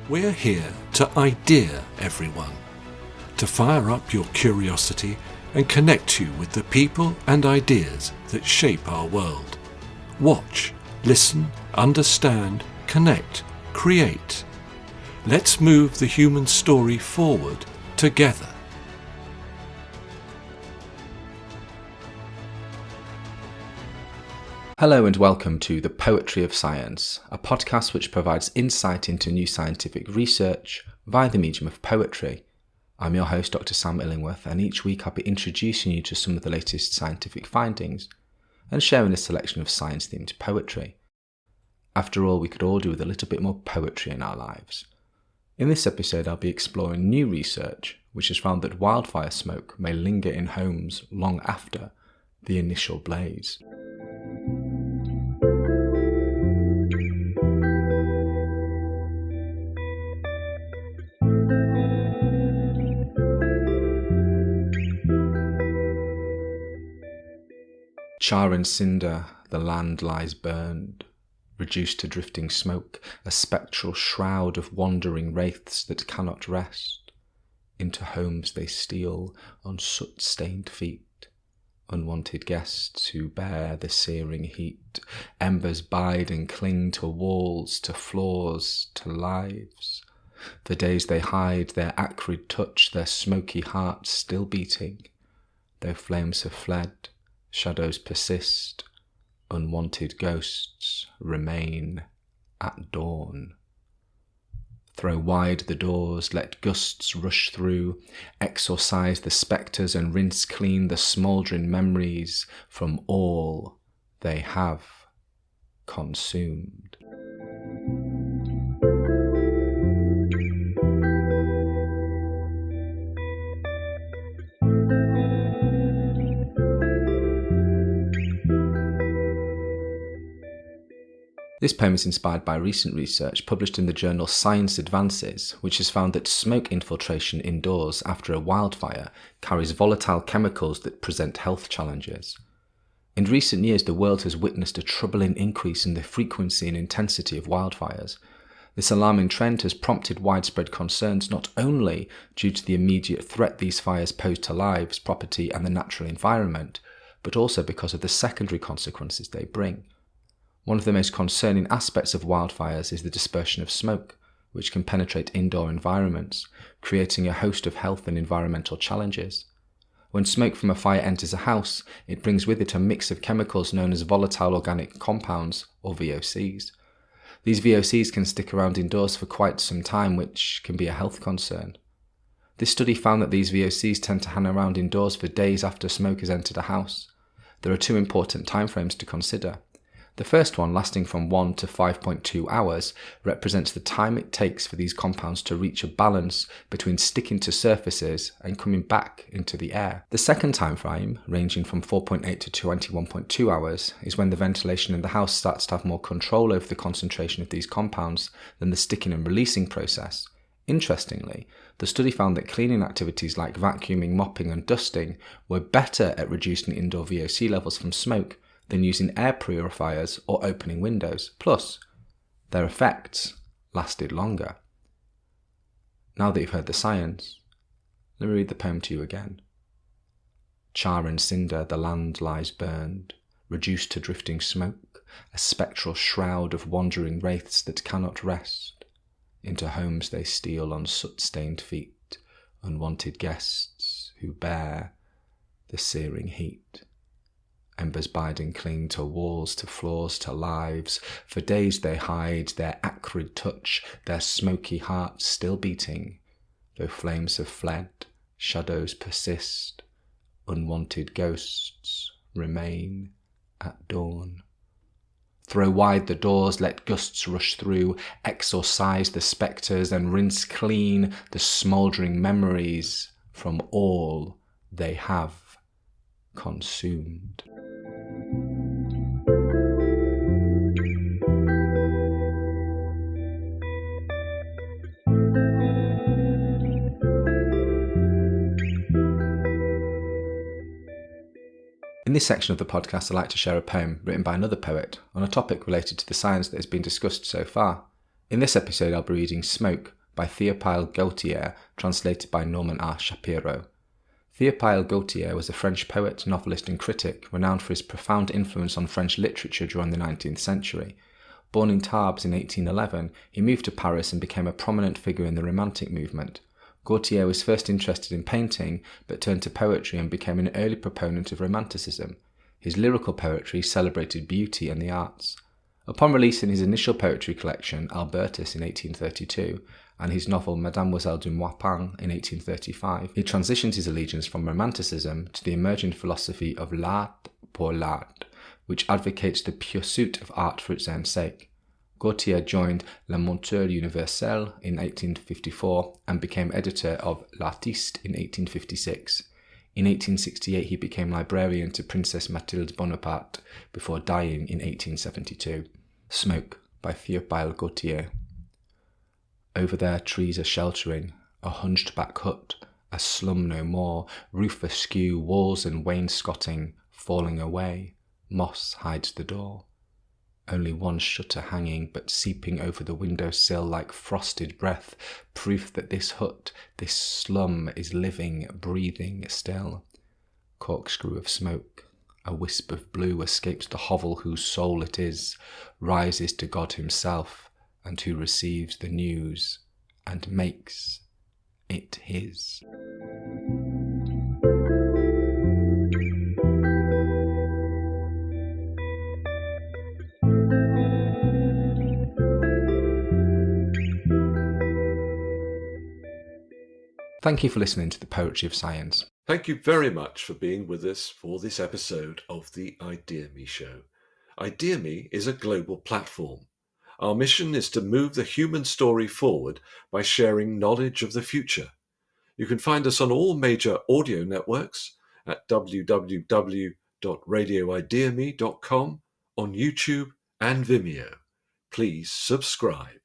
We're here to idea everyone, to fire up your curiosity and connect you with the people and ideas that shape our world. Watch, listen, understand, connect, create. Let's move the human story forward together. Hello and welcome to The Poetry of Science, a podcast which provides insight into new scientific research via the medium of poetry. I'm your host, Dr. Sam Illingworth, and each week I'll be introducing you to some of the latest scientific findings and sharing a selection of science-themed poetry. After all, we could all do with a little bit more poetry in our lives. In this episode, I'll be exploring new research which has found that wildfire smoke may linger in homes long after the initial blaze. Char and cinder, the land lies burned, reduced to drifting smoke, a spectral shroud of wandering wraiths that cannot rest. Into homes they steal on soot-stained feet, unwanted guests who bear the searing heat. Embers bide and cling to walls, to floors, to lives. For days they hide their acrid touch, their smoky hearts still beating. Though flames have fled, shadows persist, unwanted ghosts remain at dawn. Throw wide the doors, let gusts rush through, exorcise the spectres and rinse clean the smouldering memories from all they have consumed. This poem is inspired by recent research published in the journal Science Advances, which has found that smoke infiltration indoors after a wildfire carries volatile chemicals that present health challenges. In recent years, the world has witnessed a troubling increase in the frequency and intensity of wildfires. This alarming trend has prompted widespread concerns not only due to the immediate threat these fires pose to lives, property, and the natural environment, but also because of the secondary consequences they bring. One of the most concerning aspects of wildfires is the dispersion of smoke, which can penetrate indoor environments, creating a host of health and environmental challenges. When smoke from a fire enters a house, it brings with it a mix of chemicals known as volatile organic compounds, or VOCs. These VOCs can stick around indoors for quite some time, which can be a health concern. This study found that these VOCs tend to hang around indoors for days after smoke has entered a house. There are two important timeframes to consider. The first one, lasting from 1 to 5.2 hours, represents the time it takes for these compounds to reach a balance between sticking to surfaces and coming back into the air. The second time frame, ranging from 4.8 to 21.2 hours, is when the ventilation in the house starts to have more control over the concentration of these compounds than the sticking and releasing process. Interestingly, the study found that cleaning activities like vacuuming, mopping and dusting were better at reducing indoor VOC levels from smoke than using air purifiers or opening windows. Plus, their effects lasted longer. Now that you've heard the science, let me read the poem to you again. Char and cinder, the land lies burned, reduced to drifting smoke, a spectral shroud of wandering wraiths that cannot rest. Into homes they steal on soot-stained feet, unwanted guests who bear the searing heat. Embers bide and cling to walls, to floors, to lives. For days they hide their acrid touch, their smoky hearts still beating. Though flames have fled, shadows persist, unwanted ghosts remain at dawn. Throw wide the doors, let gusts rush through, exorcise the spectres and rinse clean the smouldering memories from all they have consumed. In this section of the podcast, I'd like to share a poem written by another poet on a topic related to the science that has been discussed so far. In this episode, I'll be reading Smoke by Théophile Gautier, translated by Norman R. Shapiro. Théophile Gautier was a French poet, novelist and critic, renowned for his profound influence on French literature during the 19th century. Born in Tarbes in 1811, he moved to Paris and became a prominent figure in the Romantic movement. Gautier was first interested in painting, but turned to poetry and became an early proponent of Romanticism. His lyrical poetry celebrated beauty and the arts. Upon releasing his initial poetry collection, Albertus, in 1832, and his novel Mademoiselle de Moipin in 1835, he transitioned his allegiance from Romanticism to the emerging philosophy of l'art pour l'art, which advocates the pursuit of art for its own sake. Gautier joined La Monture Universelle in 1854 and became editor of L'Artiste in 1856. In 1868 he became librarian to Princess Mathilde Bonaparte before dying in 1872. Smoke by Théophile Gautier. Over there trees are sheltering, a hunched-back hut, a slum no more, roof askew, walls and wainscoting falling away, moss hides the door. Only one shutter hanging, but seeping over the window-sill like frosted breath, proof that this hut, this slum, is living, breathing still. Corkscrew of smoke, a wisp of blue escapes the hovel whose soul it is, rises to God himself, and who receives the news, and makes it his. Thank you for listening to the Poetry of Science. Thank you very much for being with us for this episode of the ideaXme Show. ideaXme is a global platform. Our mission is to move the human story forward by sharing knowledge of the future. You can find us on all major audio networks at www.radioideaXme.com, on YouTube and Vimeo. Please subscribe.